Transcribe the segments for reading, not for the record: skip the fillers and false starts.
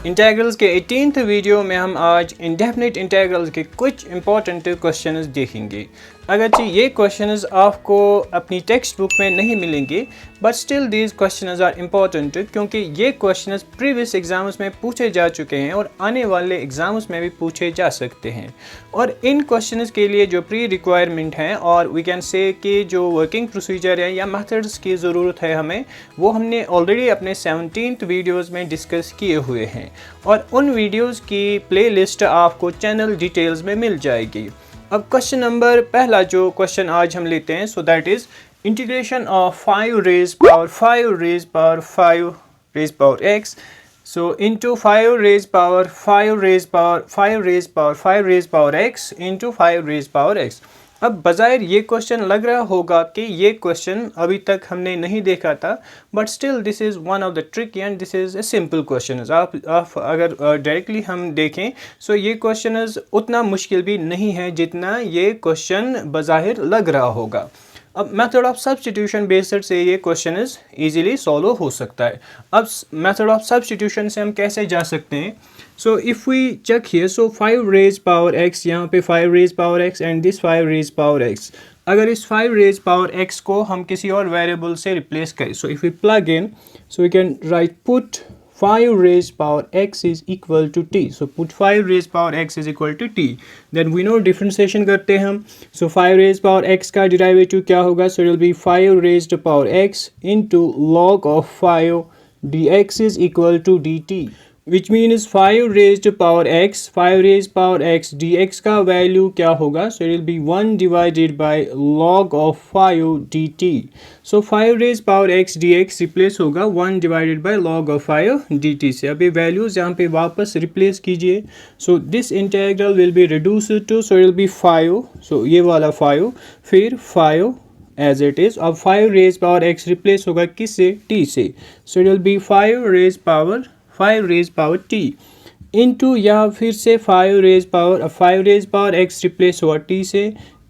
Integrals के 18th video में हम आज इंडेफिनिट इंटेग्रल्स के कुछ इंपॉर्टेंट क्वेश्चंस देखेंगे। अगरचे ये क्वेश्चंस आपको अपनी टेक्स्ट बुक में नहीं मिलेंगे, but still these questions are important क्योंकि ये क्वेश्चंस प्रीवियस एग्जाम्स में पूछे जा चुके हैं और आने वाले एग्जाम्स में भी पूछे जा सकते हैं। और इन क्वेश्चंस के लिए जो प्री रिक्वायरमेंट है और वी कैन से कि जो वर्किंग प्रोसीजर है या मेथड्स की ज़रूरत है हमें, वो हमने ऑलरेडी अपने 17th वीडियोज़ में डिस्कस किए हुए हैं और उन वीडियोज़ की प्लेलिस्ट आपको चैनल डिटेल्स में मिल जाएगी। अब क्वेश्चन नंबर पहला जो क्वेश्चन आज हम लेते हैं, so that is integration of 5 raised power 5 raised power 5 raised power x so into 5 raised power 5 raised power 5 raised power 5 raised power x into 5 raised power x। अब बज़ाहिर ये क्वेश्चन लग रहा होगा कि ये क्वेश्चन अभी तक हमने नहीं देखा था, but still this is one of the trick and this is a simple question. आप अगर डायरेक्टली हम देखें सो ये क्वेश्चन उतना मुश्किल भी नहीं है जितना ये क्वेश्चन बज़ाहिर लग रहा होगा। अब मेथड ऑफ सब्स्टिट्यूशन बेस्ड से ये क्वेश्चन इजीली सॉल्व हो सकता है। अब मेथड ऑफ सब्स्टिट्यूशन से हम कैसे जा सकते हैं? So if we check here, so 5 raised power x, यहाँ पे 5 raised power x and this 5 raised power x। अगर इस 5 raised power x को हम किसी और वेरिएबल से रिप्लेस करें, so if we plug in, so we can write put 5 raised power x is equal to t. So put 5 raised power x is equal to t. Then we know differentiation करते हैं हम. So 5 raised power x का derivative क्या होगा? So it will be 5 raised power x into log of 5 dx is equal to dt. Which means 5 raised power x dx का value क्या होगा? So it will be 1 divided by log of 5 dt. So 5 raised power x dx replace होगा 1 divided by log of 5 dt से। अब ये values यहाँ पे वापस रिप्लेस कीजिए। So this integral will be reduced to, so it will be 5, so ये वाला 5, फिर 5 as it is। अब 5 raised power x रिप्लेस होगा किससे? t से। So it will be 5 raised power t into यहाँ फिर से 5 raised power x रिप्लेस हुआ t से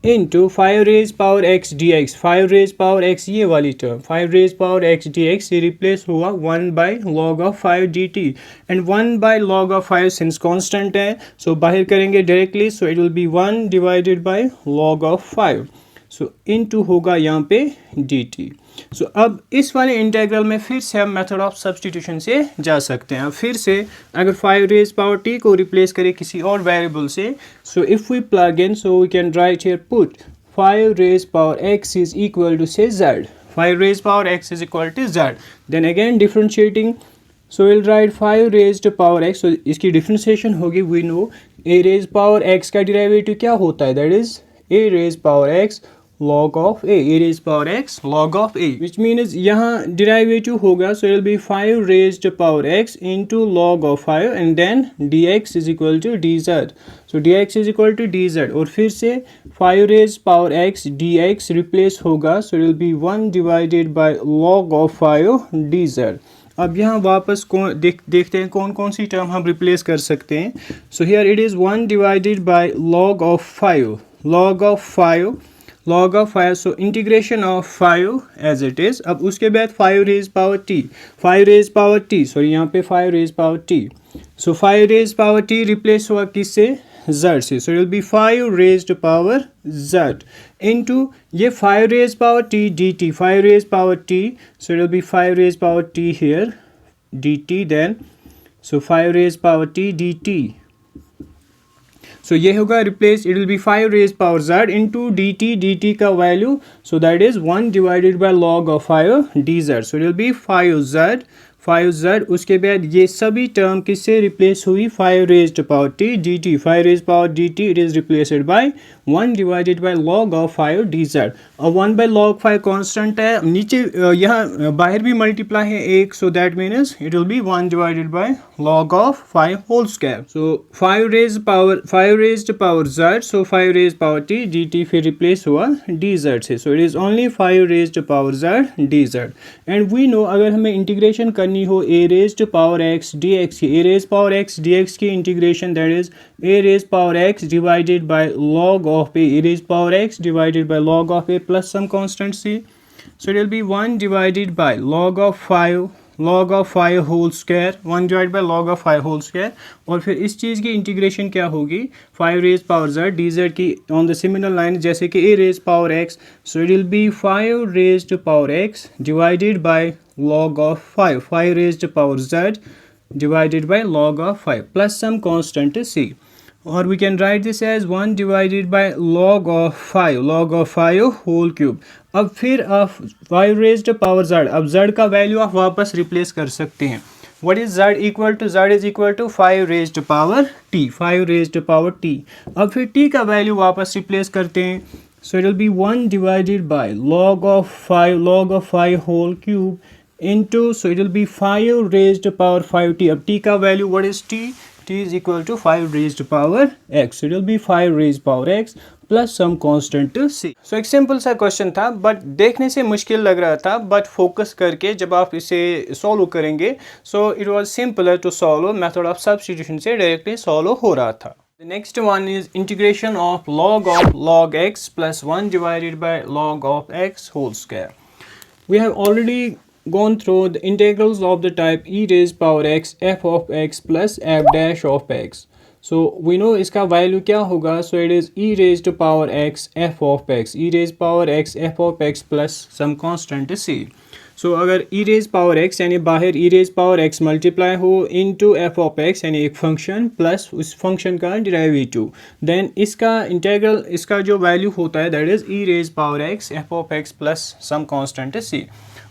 into 5 raised power x dx। 5 raised power x ये वाली term 5 raised power x dx ये रिप्लेस हुआ 1 by log of 5 dt and 1 by log of 5 since constant है, सो बाहर करेंगे directly, so it will be 1 divided by log of 5, so into होगा यहाँ पे dt। सो अब इस वाले इंटीग्रल में फिर से हम मेथड ऑफ सब्स्टिट्यूशन से जा सकते हैं। फिर से अगर 5 raised power t को रिप्लेस करें किसी और वेरिएबल से, so if we plug in, so we can write here put 5 raised power x is equal to say z। 5 raised power x is equal to z। Then again differentiating, so will write 5 raised power x, सो इसकी differentiation होगी, we know a raised power x का derivative क्या होता है? That is a raised power x log of a raised power x log of a, which means यहाँ derivative होगा, so it will be 5 raised power x into log of 5 and then dx is equal to dz। so dx is equal to dz और फिर से 5 raised power x dx replace होगा, so it will be 1 divided by log of 5 dz। अब यहाँ वापस देखते हैं कौन कौन सी टर्म हम रिप्लेस कर सकते हैं। so here it is 1 divided by log of 5, so integration of 5 as it is। अब उसके बाद 5 raised power t, सॉरी यहाँ पे 5 raised power t, so 5 raised power t replace हुआ किससे? z से, so it will be 5 raised power z into ये 5 raised power t dt, 5 raised power t, so it will be 5 raised power t here dt, then so 5 raised power t dt, सो ये होगा replace, it will be 5 raised power z into dt का value, so that is 1 divided by log of 5 dz, so it will B 5z। उसके बाद ये सभी term किससे replace हुई? 5 raised power t dt, 5 raised power dt it is replaced by 1 divided by log of 5 dz। और 1 by log 5 constant है, नीचे यहाँ बाहर भी मल्टीप्लाई है एक, so that means it will be 1 divided by log of 5 whole square. So 5 raised power z, so 5 raised power t dt फिर replace हुआ dz से, so it is only 5 raised power z dz। And we know अगर हमें integration करनी हो a raised power x dx की, a raised power x dx की integration, that is a raised power x divided by log of a raised power x divided by log of a plus some constant c, so it will be 1 divided by log of 5 log of 5 whole square, 1 divide by log of 5 whole square, और फिर इस चीज़ की integration क्या होगी 5 raise power z d z की on the similar line जैसे कि a raise power x, so it will be 5 raise power x divided by log of 5 raise power z divided by log of 5 plus some constant c, or we can write this as 1 divided by log of 5 whole cube. अब फिर आप 5 raised power z, अब z का value आप वापस replace कर सकते हैं. What is z equal to? Z is equal to 5 raised power t, 5 raised power t. अब फिर t का वैल्यू वापस रिप्लेस करते हैं. So it will be 1 divided by log of 5 whole cube into, so it will be 5 raised power 5t. अब t का वैल्यू what is t? t is equal to 5 raised power x. So it will be 5 raised power x plus some constant c. So एक simple सा question था but देखने से मुश्किल लग रहा था, बट फोकस करके जब आप इसे सॉल्व करेंगे so it was simpler to solve. Method of substitution से डायरेक्टली सॉल्व हो रहा था. The next one is integration of log x plus 1 divided by log of x whole square. We have already gone through the integrals of the type e raised power x f of x plus f dash of x. So we know इसका value क्या होगा. So it is e raised to power x f of x, e raised power x f of x plus some constant c. So अगर e raised power x यानी बाहर e raised power x multiply हो into f of x यानी एक function plus उस function का derivative, then इसका integral, इसका जो वैल्यू होता है that is e raised power x f of x plus some constant c.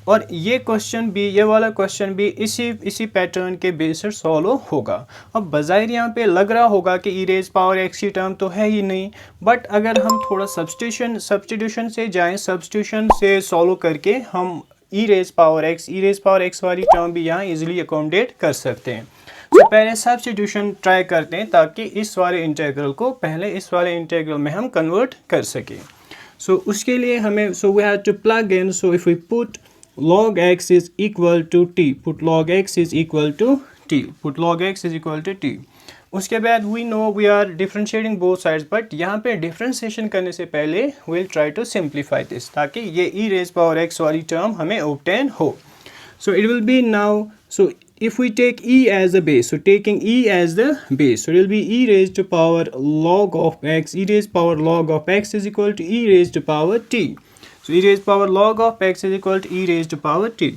और ये क्वेश्चन भी, ये वाला क्वेश्चन भी इसी पैटर्न के बेस पर सॉल्व होगा. अब बज़ाहिर यहाँ पे लग रहा होगा कि ई रेज पावर एक्स की टर्म तो है ही नहीं, बट अगर हम थोड़ा सब्स्टिट्यूशन से जाएं, सब्स्टिट्यूशन से सॉल्व करके हम ई रेज पावर एक्स वाली टर्म भी यहाँ इजीली अकोमोडेट कर सकते हैं. तो पहले सब्स्टिट्यूशन ट्राई करते हैं ताकि इस वाले इंटीग्रल को पहले इस वाले इंटीग्रल में हम कन्वर्ट कर सकें. सो उसके लिए हमें, so we have to plug in. So if we put log x is equal to t, put log x is equal to t, put log x is equal to t. उसके बाद we know we are differentiating both sides, but यहाँ पे differentiation करने से पहले we'll try to simplify this ताकि ये e raised power x वाली term हमें obtain हो. So it will be now, so if we take e as the base, so taking e as the base, so it will be e raised to power log of x, e raised power log of x is equal to e raised to power t. So e raised power log of x is equal to e raised to power t.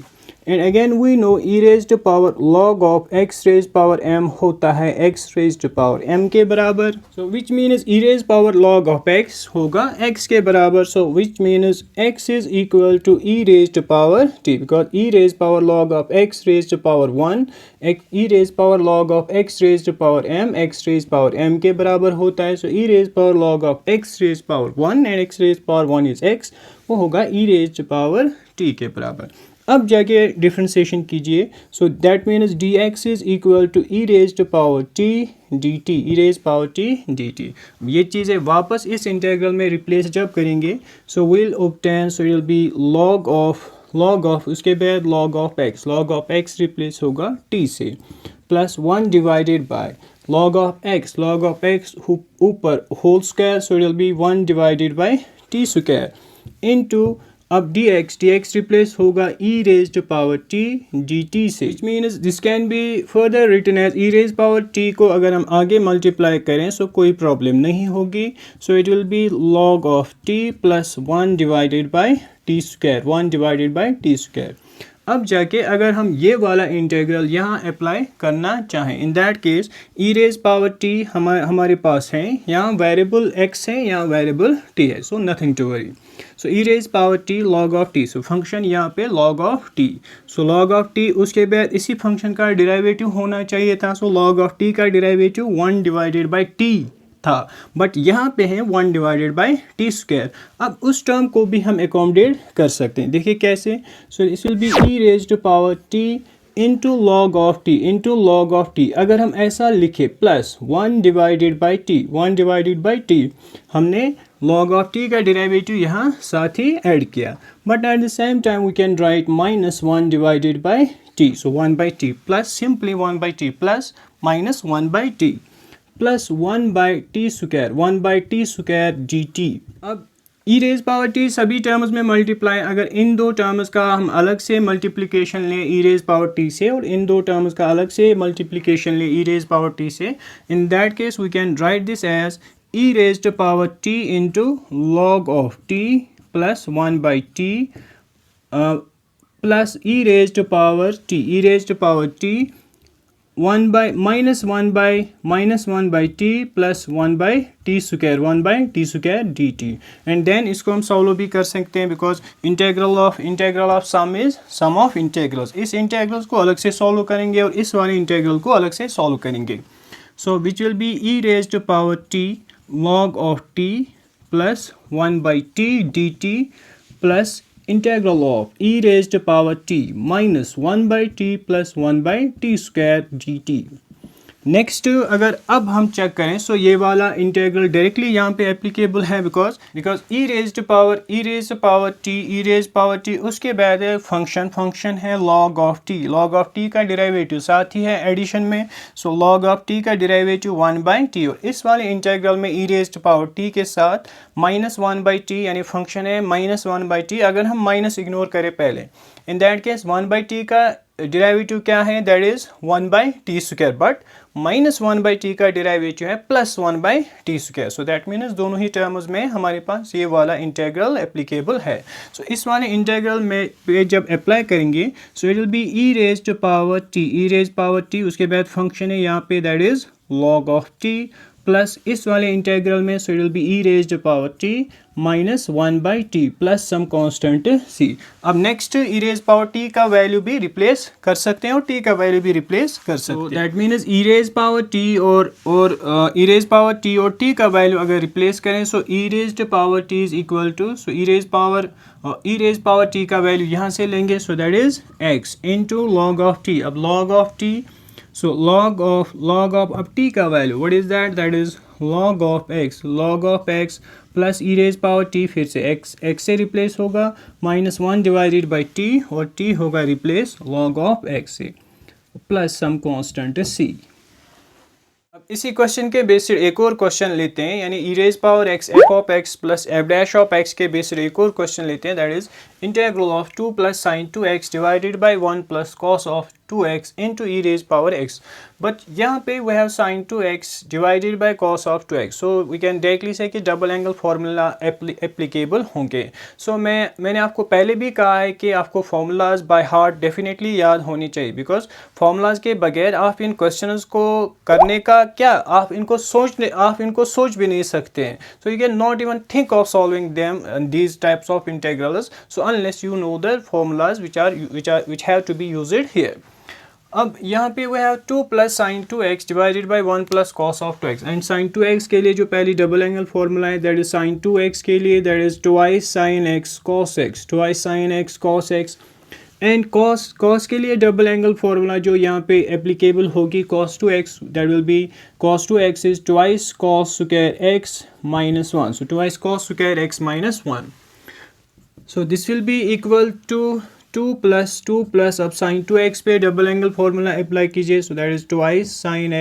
And again we know e raised to power log of x raised power m होता है x raised to power m के बराबर. So which means e raised power log of x होगा x के बराबर. So which means x is equal to e raised to power t, because e raised power log of x raised to power 1, e raised power log of x raised to power m, x raised power m के बराबर होता है. So e raised power log of x raised power 1 and x raised power 1 is x, वो होगा e raised to power t के बराबर. अब जाके डिफ्रेंसिएशन कीजिए. So that means d x is equal to e raise to power t d t, e raise power t d t. ये चीज़ें वापस इस इंटीग्रल में रिप्लेस जब करेंगे so will obtain, so will be log of उसके बाद log of x replace होगा टी से, plus 1 divided by log of x ऊपर whole square, so will be 1 divided by t square into, अब dx replace होगा e raised to power t dt से, which means this can be further written as e raised power t को अगर हम आगे multiply करें सो कोई problem नहीं होगी. सो it will B log of t plus 1 divided by t square, 1 divided by t square. अब जाके अगर हम ये वाला इंटीग्रल यहाँ अप्लाई करना चाहें, in that case e raise power t हमारे पास है, यहाँ वेरिएबल x है, यहाँ वेरिएबल t है, so nothing to worry. So e raise power t log of t, so function यहाँ पे log of t, so log of t उसके बाद इसी फंक्शन का डेरिवेटिव होना चाहिए था. सो log of t का डेरिवेटिव 1 डिवाइडेड बाई t था, बट यहाँ पे है 1 डिवाइडेड बाई टी स्क्वायर. अब उस टर्म को भी हम एकोमोडेट कर सकते हैं, देखिए कैसे. So is will be e raise to power t into log of t. अगर हम ऐसा लिखे प्लस 1 डिवाइडेड बाई टी, हमने लॉग ऑफ टी का डेरिवेटिव यहाँ साथ ही ऐड किया, but at the same time we can write minus 1 divided by t, so 1 by t plus simply 1 by t plus minus 1 by t plus 1 by t square d t. अब ई raise power T सभी terms में multiply, अगर इन दो terms का हम अलग से multiplication लें ई रेज पावर टी से और इन दो टर्म्स का अलग से मल्टीप्लिकेशन लें ई रेज पावर टी से, in that case we can write this as e raise power t into log of t plus 1/t plus e raise power t 1/-1/-t plus 1/t square dt, and then इसको हम solve भी कर सकते हैं because integral of sum is sum of integrals. इस integrals को अलग से सॉल्व करेंगे और इस वाले इंटीग्रल को अलग से सॉल्व करेंगे। So which will be e raised power t log of t plus 1/t dt plus integral of e raised to power t minus 1/t plus 1/t square dt। Next अगर अब हम check करें सो ये वाला integral directly यहाँ पे applicable है because E raised power t उसके बाद फंक्शन है log of t का डेरिवेटिव साथ ही है एडिशन में। सो log of t का डेरिवेटिव 1/t और इस वाले इंटीग्रल में ई रेज्ड पावर टी के साथ -1/t यानी फंक्शन है -1/t। अगर हम माइनस इग्नोर करें पहले, इन दैट केस 1/t का डेरिवेटिव क्या है, that is 1/t square, but -1/t का डेरिवेटिव है +1/t square. So that means दोनों ही टर्म्स में हमारे पास ये वाला इंटीग्रल एप्लीकेबल है। सो इस वाले इंटीग्रल में पे जब अप्लाई करेंगे so it will be e raised power t उसके बाद फंक्शन है यहाँ पे that is log of t plus इस वाले इंटीग्रल में so it will be e raised power t -1/t plus some constant c। अब next e raise power t का वैल्यू भी रिप्लेस कर सकते हैं और t का वैल्यू भी रिप्लेस कर सकते हैं। That means e raise power t और ई रेज पावर t और t का वैल्यू अगर रिप्लेस करें so e raised power t is equal to, so e raise power t का वैल्यू यहाँ से लेंगे so that is x into log of t। अब log of t, so log of अब t का वैल्यू what is that is log of x plus e raised power t, फिर से x से रिप्लेस होगा -1 डिवाइडेड बाई t और t होगा रिप्लेस log of x से प्लस सम कांस्टेंट c। अब इसी क्वेश्चन के बेसिस एक और क्वेश्चन लेते हैं, यानी e raised power x f of x plus f dash of x के बेसिस एक और क्वेश्चन लेते हैं, that is integral of 2 plus sine 2x divided by 1 plus cos of 2x into e raised power x, but यहाँ पे we have sin 2x divided by cos of 2x, so we can directly say कि double angle formula applicable होंगे। सो मैंने आपको पहले भी कहा है कि आपको फार्मूलाज बाय हार्ट डेफिनेटली याद होनी चाहिए बिकॉज फार्मूलाज के बगैर आप इन क्वेश्चंस को करने का क्या, आप इनको सोच भी नहीं सकते हैं। So you can not even think of solving them these types of integrals so unless you know the formulas which have to be used here। अब यहाँ पे we have 2 plus sine 2x divided by 1 plus cos of 2x, and sine 2x के लिए जो पहली double angle formula है that is sine 2x के लिए that is twice sine x cos x, and cos के लिए डबल एंगल फार्मूला जो यहाँ पे एप्लीकेबल होगी cos 2x, that will be cos 2x is twice cos square x minus 1, so twice cos square x minus 1। So this will be equal to 2 plus अब sine 2x पे double angle formula apply कीजिए, so that is twice sine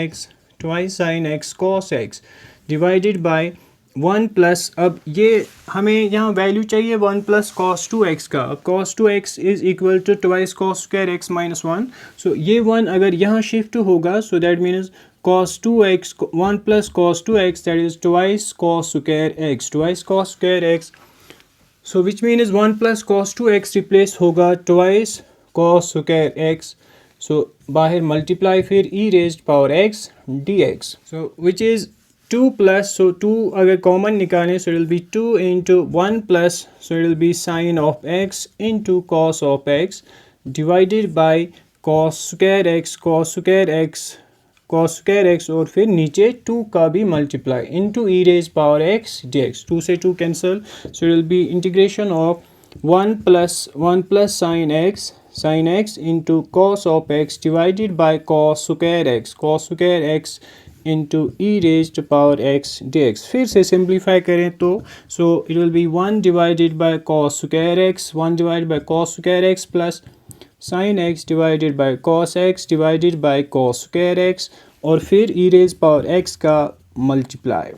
x cos x divided by 1 plus, अब ये हमें यहाँ value चाहिए 1 plus cos 2x का। अब cos 2x is equal to twice cos square x minus 1, so ये 1 अगर यहाँ शिफ्ट होगा so that means cos 2x 1 plus cos 2x that is twice cos square x, so which means 1 plus cos 2x replace होगा twice cos square x, so बाहर multiply फिर e raised power x dx, so which is 2 plus, so 2 अगर common निकालें so it will be 2 into 1 plus, so it will be sin of x into cos of x divided by cos square x और फिर नीचे 2 का भी multiply into e raise power x dx, 2 से 2 cancel, so it will be integration of 1 plus sine x into cos of x divided by cos square x into e raise power x dx। फिर से simplify करें तो so it will be 1 divided by cos square x plus sine x divided by cos square x और फिर ई raise power x का multiply.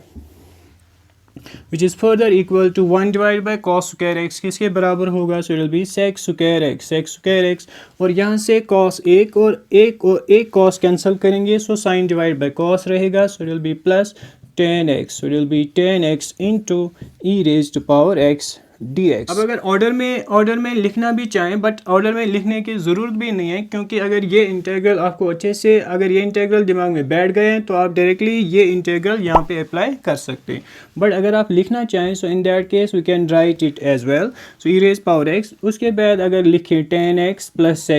which is further equal to 1 divided by cos square x किसके बराबर होगा, so it will be sec square x और यहाँ से cos एक cos कैंसिल करेंगे, so sin divided by cos रहेगा, so it will be plus tan x, so it will be tan x into e raised to power x dx। अब अगर order में लिखना भी चाहें, बट ऑर्डर में लिखने की ज़रूरत भी नहीं है, क्योंकि अगर ये इंटीग्रल आपको अच्छे से अगर ये इंटीग्रल दिमाग में बैठ गए हैं तो आप डायरेक्टली ये इंटीग्रल यहाँ पे अप्लाई कर सकते हैं। बट अगर आप लिखना चाहें so in that case we can write it as well, so e raise power x, उसके बाद अगर लिखें tan x plus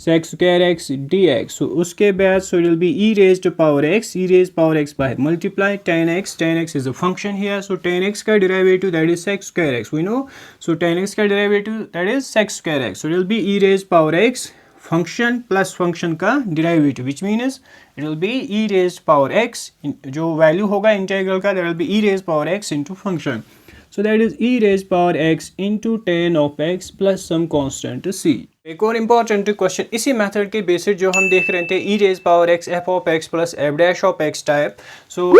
sec square x dx, so उसके बाद so it will be e raised to power x by multiply tan x is a function here, so tan x का derivative that is sec square x we know, so tan x का derivative that is sec square x, so it will be e raised power x function plus function का derivative, which means it will be e raised power x, जो value होगा integral का that will be e raised power x into function, so that is e raised power x into tan of x plus some constant c। एक और important question इसी method के basis जो हम देख रहे थे, e raise power x f of x plus f dash of x type, so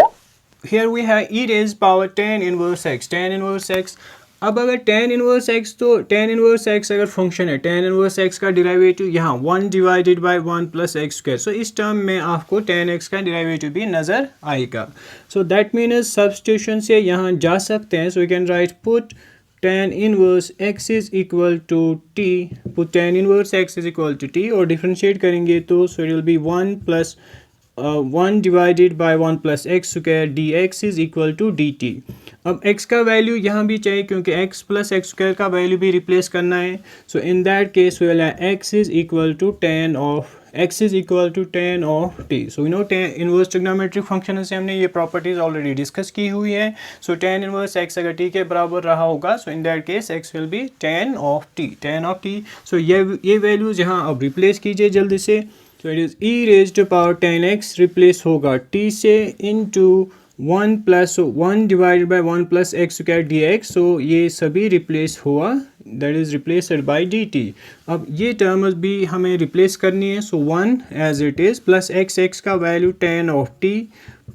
here we have e raise power tan inverse x. अब अगर tan इनवर्स एक्स, तो tan इनवर्स एक्स अगर फंक्शन है, tan इनवर्स एक्स का derivative यहाँ 1 divided by 1 plus x square, so इस term में आपको tan x का डिराइवेटिव भी नज़र आएगा, सो दैट मीन्स सब्स्टिट्यूशन से यहाँ जा सकते हैं, so we can write put tan inverse x is equal to t, put tan inverse x is equal to t और डिफरेंशिएट करेंगे तो so it will be 1 plus 1 divided by 1 plus x square dx is equal to dt। अब x का value यहाँ भी चाहिए क्योंकि x plus x square का वैल्यू भी रिप्लेस करना है, so in that case we will have x is equal to tan of t, so we know tan inverse trigonometric function से हमने ये प्रॉपर्टीज ऑलरेडी डिस्कस की हुई है, so tan inverse x अगर t के बराबर रहा होगा, so in that case x will be tan of t, so ये वैल्यूज यहाँ अब रिप्लेस कीजिए जल्दी से, so it is e raised to power tan x replace होगा t से into 1 plus 1 divided by 1 plus x square dx, so ये सभी रिप्लेस हुआ, that is replaced by dt। अब ये टर्म्स भी हमें रिप्लेस करनी है, so 1 as it is plus x का value tan of t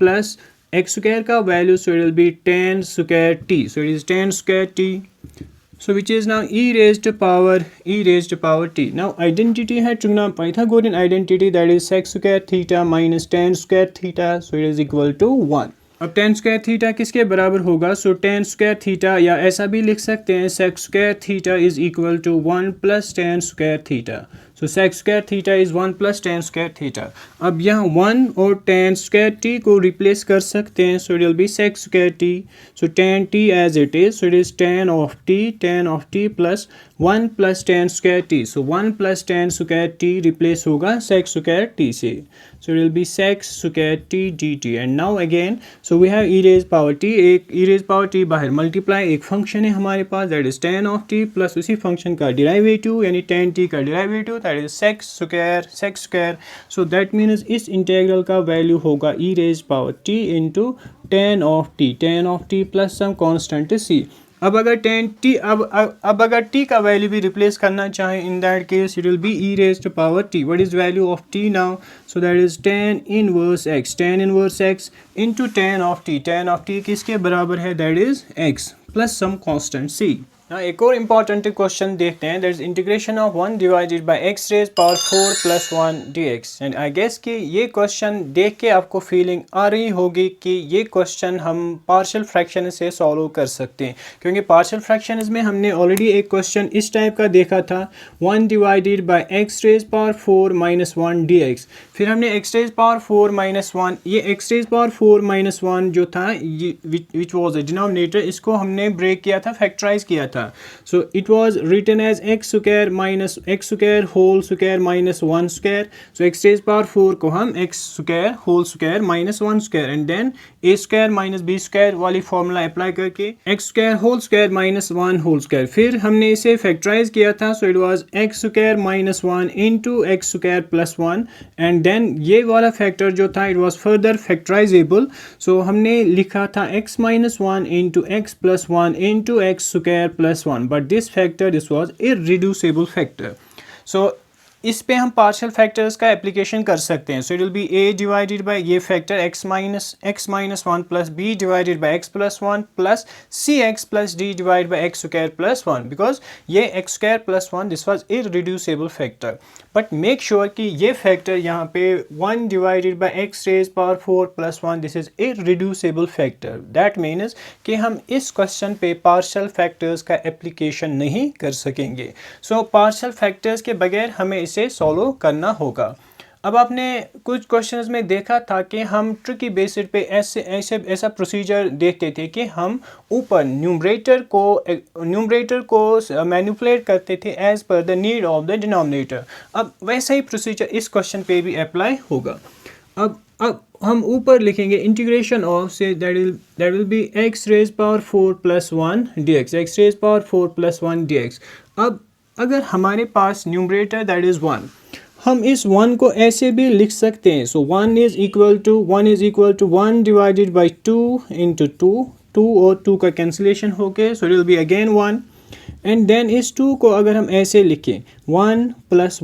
plus x square का value, so it will be tan square t, so it is tan square t, so which is now e raised to power t। Now identity है Pythagorean identity, that is sec square theta minus tan square theta, so it is equal to 1। अब tan square theta किसके बराबर होगा, so tan square theta या ऐसा भी लिख सकते हैं sec square theta is equal to 1 plus tan square theta, so sec square theta is 1 plus tan square theta। अब यहाँ 1 और tan square t को रिप्लेस कर सकते हैं, so it will be sec square t, so tan t as it is, so it is tan of t plus 1 plus tan square t, so 1 plus tan square t replace होगा sec square t से, so it will be sec square t dt। and now again so we have e raised power t, एक e raised power t बाहर multiply एक function है हमारे पास, that is tan of t plus उसी function का derivative यानी tan t का derivative, that is sec square, so that means इस इंटीग्रल का वैल्यू होगा e raised power t into tan of t plus some constant c। अब अगर अब अगर t का वैल्यू भी रिप्लेस करना चाहें, in that case it will B e raised to power t, what is value of t now, so that is tan inverse x into tan of t किसके बराबर है, that is x plus some constant c। एक और important question देखते हैं, that is integration of 1 divided by x raise power 4 plus 1 dx। And I guess कि ये question देख के आपको फीलिंग आ रही होगी कि ये क्वेश्चन हम पार्शियल फ्रैक्शन से सॉल्व कर सकते हैं, क्योंकि पार्शियल फ्रैक्शन में हमने ऑलरेडी एक क्वेश्चन इस टाइप का देखा था, 1 divided by x raise power 4 minus 1 dx, फिर हमने x रेज पावर 4 माइनस 1, ये x रेज पावर 4 माइनस 1 जो था ये विच वॉज द डिनोमिनेटर, इसको हमने ब्रेक किया था, फैक्टराइज किया था, so it was written as x square whole square minus 1 square, so x raised power 4 को हम x square whole square minus 1 square and then a square minus b square वाली formula apply करके x square whole square minus 1 whole square, फिर हमने इसे factorise किया था, so it was x square minus 1 into x square plus 1 and then ये वाला factor जो था it was further factorizable, so हमने लिखा था x minus 1 into x plus 1 into x square plus 1, but this was irreducible factor, so इस पे हम पार्शियल फैक्टर्स का एप्लीकेशन कर सकते हैं. So it will be a divided by ये factor x minus 1 plus b divided by x plus 1 plus cx plus d divide by x square plus 1, because ये x square plus 1 this was irreducible factor. But make sure कि ये factor यहाँ पे 1 divided by x raise power 4 plus 1 this is irreducible factor. That means कि हम इस question पे partial factors का एप्लीकेशन नहीं कर सकेंगे. सो पार्शियल फैक्टर्स के बगैर हमें इसे सॉल्व करना होगा. अब आपने कुछ क्वेश्चंस में देखा था कि हम ट्रिकी बेसिस पे ऐसा प्रोसीजर देखते थे कि हम ऊपर न्यूमरेटर को मैनिपुलेट करते थे as per the need of the denominator. अब वैसा ही प्रोसीजर इस क्वेश्चन पे भी अप्लाई होगा. अब हम ऊपर लिखेंगे integration of say that will be x raise power 4 plus 1 dx, x raise power 4 plus 1 dx. अब अगर हमारे पास न्यूमरेटर दैट इज 1, हम इस 1 को ऐसे भी लिख सकते हैं. So 1 is equal to 1 divided by 2 into 2 और 2 का कैंसिलेशन हो गया. So it will be again 1 and then इस 2 को अगर हम ऐसे लिखें 1 plus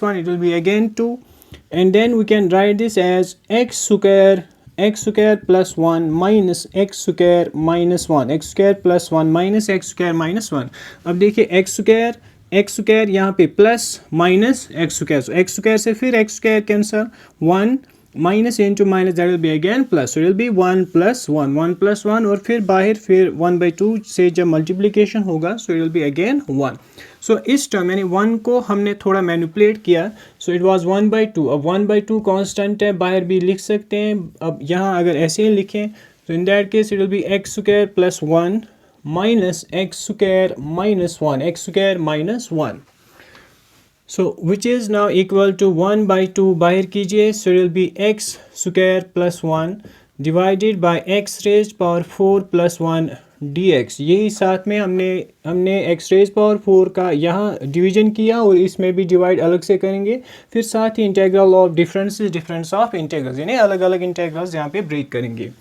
1 it will be again 2. And then we can write this as x square plus 1 minus x square minus 1, x square plus 1 minus x square minus 1. अब देखिए x square यहाँ पे plus minus x square, so x square से फिर x square cancel, 1 minus into minus that will be again plus. So it will be 1 plus 1 और फिर बाहर फिर 1/2 से जब मल्टीप्लिकेशन होगा सो इट विल बी अगेन 1. सो इस टर्म यानी 1 को हमने थोड़ा मैनिपुलेट किया. सो इट वाज 1/2. अब 1/2 कांस्टेंट है, बाहर भी लिख सकते हैं. अब यहाँ अगर ऐसे ही लिखें तो इन that case it will be x square plus 1 minus x square minus 1. So which is now equal to 1/2 बाहर कीजिए. So it will be x square plus 1 divided by x raised power 4 plus 1 dx. यही साथ में हमने x raised power 4 का यहाँ division किया और इसमें भी डिवाइड अलग से करेंगे. फिर साथ ही integral of difference of integrals यानी अलग अलग इंटीग्रल्स यहाँ पे ब्रेक करेंगे.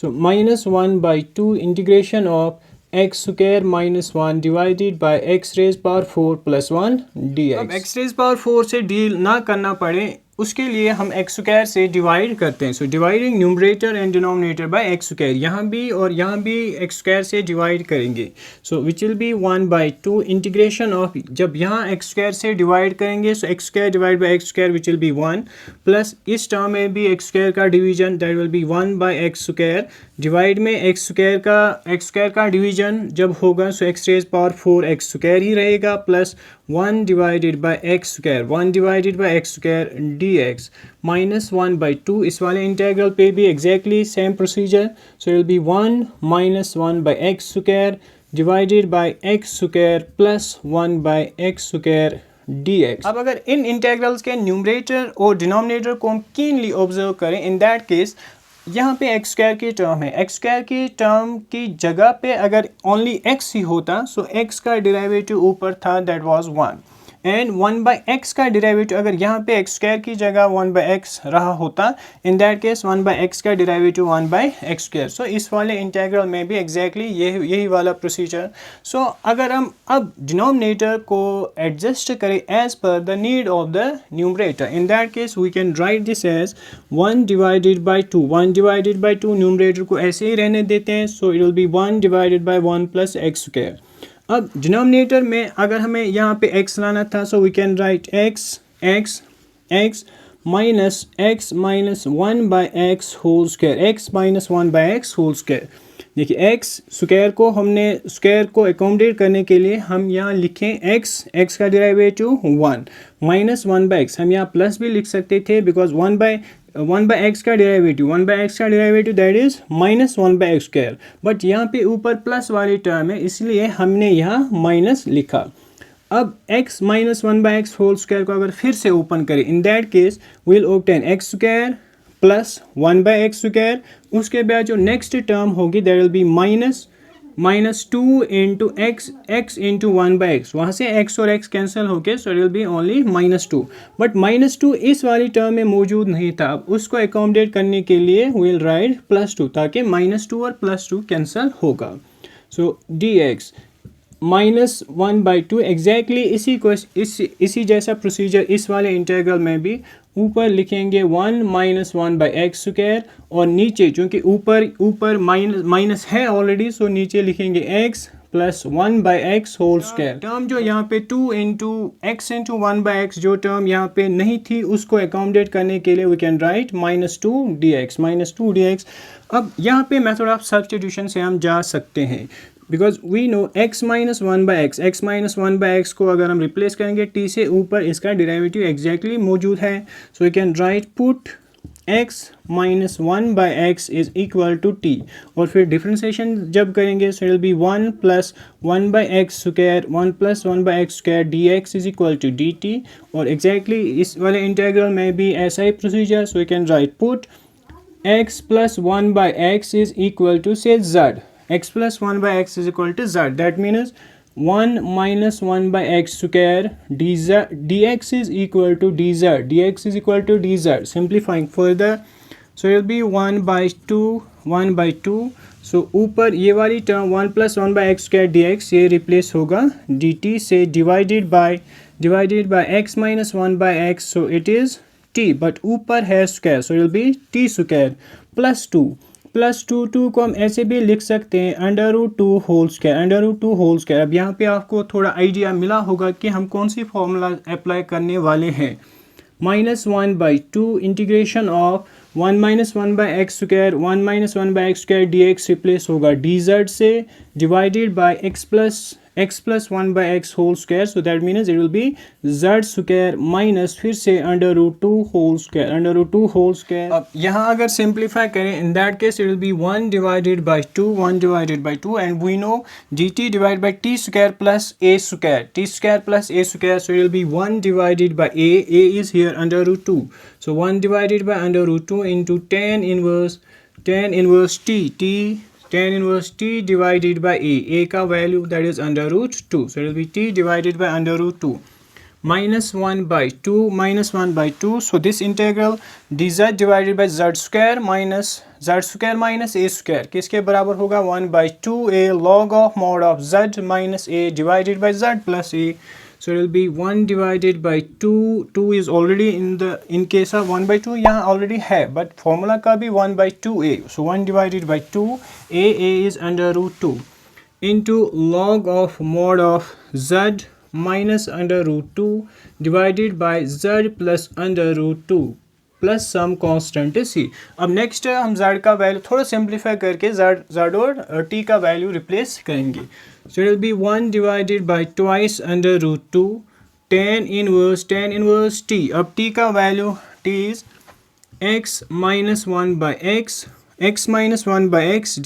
So minus 1/2 integration of x square minus 1 divided by x raise power 4 plus 1 dx. अब x रेज पावर 4 से डील ना करना पड़े उसके लिए हम x स्क्वायर से डिवाइड करते हैं. So dividing numerator and denominator by x square, यहाँ भी और यहाँ भी x स्क्वायर से डिवाइड करेंगे. So which will be 1/2 integration of, जब यहाँ x स्क्वायर से डिवाइड करेंगे so x square divide by x square which will be 1 plus इस टर्म में भी x स्क्वायर का division that will be 1/x square divide में x स्क्वायर का डिवीजन जब होगा so x raise power 4 x square ही रहेगा plus 1 divided by x square dx minus 1/2. इस वाले इंटीग्रल पे भी exactly same procedure. So it will be 1 minus 1/x square divided by x square plus 1/x square dx. अब अगर इन integrals के numerator और डिनोमिनेटर को हम कीनली ऑब्जर्व करें, इन दैट केस यहाँ पे x स्क्वायर की टर्म है. x स्क्वायर की टर्म की जगह पे अगर ओनली x ही होता सो x का डेरिवेटिव ऊपर था दैट वाज 1 एंड 1/x का डेरिवेटिव अगर यहाँ पे x स्क्वायर की जगह 1/x रहा होता, इन दैट केस 1/x का डेरिवेटिव 1/x स्क्वायर. सो इस वाले इंटीग्रल में भी एग्जैक्टली यही वाला प्रोसीजर. सो अगर हम अब डिनोमिनेटर को एडजस्ट करें as per the need of the numerator, in that case we can write this as 1 divided by 2 numerator को ऐसे ही रहने देते हैं. So it will be 1 divided by 1 plus x square. अब डिनोमिनेटर में अगर हमें यहाँ पे x लाना था so we can write x minus 1/x whole square. देखिए x स्क्वायर को हमने स्क्वायर को अकोमोडेट करने के लिए हम यहाँ लिखें x का डेरिवेटिव 1 माइनस 1/x. हम यहाँ प्लस भी लिख सकते थे बिकॉज 1/x का derivative that is minus 1/x square. But यहाँ पे ऊपर प्लस वाली टर्म है इसलिए हमने यहाँ माइनस लिखा. अब x minus 1/x whole square को अगर फिर से ओपन करें, इन that case will obtain x square plus 1/x square. उसके बाद जो नेक्स्ट टर्म होगी that will B minus 2 into x into 1/x. वहाँ से x और x कैंसिल होके सो it will B only -2. But -2 इस वाली टर्म में मौजूद नहीं था. अब उसको अकोमोडेट करने के लिए विल राइट +2 ताकि -2 और +2 कैंसिल होगा. सो dx -1/2 एग्जैक्टली इसी जैसा प्रोसीजर इस वाले इंटीग्रल में भी ऊपर लिखेंगे 1 - 1/x², और नीचे चूँकि ऊपर माइनस है ऑलरेडी, सो नीचे लिखेंगे x + 1/x²। टर्म जो यहाँ पे 2 × x × 1/x जो टर्म यहाँ पे नहीं थी उसको अकोमोडेट करने के लिए वी कैन राइट -2dx। अब यहाँ पे मेथड ऑफ सब्स्टिट्यूशन से हम जा सकते हैं, because we know x - 1/x को अगर हम रिप्लेस करेंगे t से ऊपर इसका डेरिवेटिव एग्जैक्टली मौजूद है, so we can write put x - 1/x is equal to t, और फिर डिफ्रेंसिएशन जब करेंगे so it will be 1 + 1/x² dx is equal to dt, और एग्जैक्टली इस वाले इंटीग्रल में भी ऐसा ही procedure, so we can write put x + 1/x is equal to से z, x + 1/x is equal to z. That means 1 - 1/x² dx is equal to dz. Dx is equal to dz. Simplifying further, so it will be 1/2. So ऊपर ये वाली term 1 + 1/x² dx ये replace होगा dt से divided by x - 1/x, so it is t, but ऊपर है square, so it will be t² + 2 को हम ऐसे भी लिख सकते हैं √2 होल स्क्वायर। अब यहाँ पे आपको थोड़ा आइडिया मिला होगा कि हम कौन सी फॉर्मूला अप्लाई करने वाले हैं। -1/2 integration of 1 - 1/x² dx replace होगा dz से, divided by x + 1/x², so that means it will be z² minus फिर से √2 होल स्क्वायर। अब यहाँ अगर सिंप्लीफाई करें, in that case it will be 1/2 and we know dt divided by t² plus a², so it will be 1/a is here √2, so 1/√2 into tan inverse t divided by a का value that is √2, so it will be t divided by √2 -1/2, so this integral dz divided by z² minus a², किसके बराबर होगा 1/2a log of mod of z minus a divided by z plus a, so it will be 1/2. 2 is already in case of 1/2 यहाँ already है, but formula का भी 1/2a, so 1/2 a is √2 into log of mod of z minus √2 divided by z plus √2 plus some constant c. अब next हम z का value थोड़ा simplify करके z और t का वैल्यू रिप्लेस करेंगे, so it will be 1/2 √2 tan inverse t. अब t का value t is x - 1/x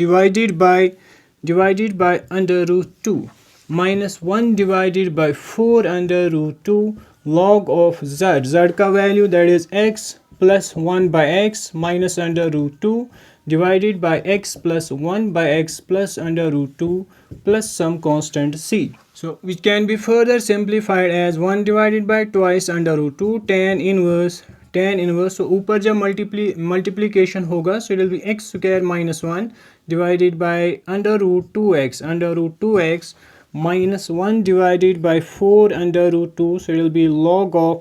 divided by √2 minus 1/4 √2 log of z का value that is x plus 1/x minus √2 divided by x plus 1/x plus √2 plus some constant c. So which can be further simplified as 1/2 √2 tan inverse, so ऊपर जब multiplication होगा so it will be x² minus 1 divided by √2x minus 1/4 √2, so it will be log of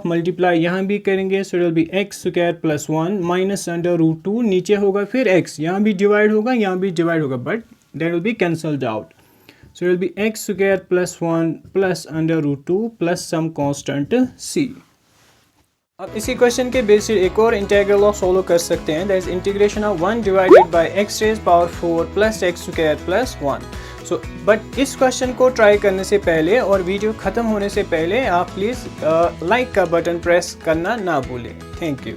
multiply यहाँ भी करेंगे, so it will be x² plus 1 minus √2 नीचे होगा फिर x, यहाँ भी डिवाइड होगा but that will be cancelled out, so it will be x² plus 1 plus √2 plus some constant c. अब इसी क्वेश्चन के बेसिस एक और इंटीग्रल ऑफ सोल्व कर सकते हैं, that is integration of 1 divided bye x⁴ plus x² plus 1. So but इस question को ट्राई करने से पहले और वीडियो ख़त्म होने से पहले आप प्लीज़ लाइक का बटन प्रेस करना ना भूलें. Thank you.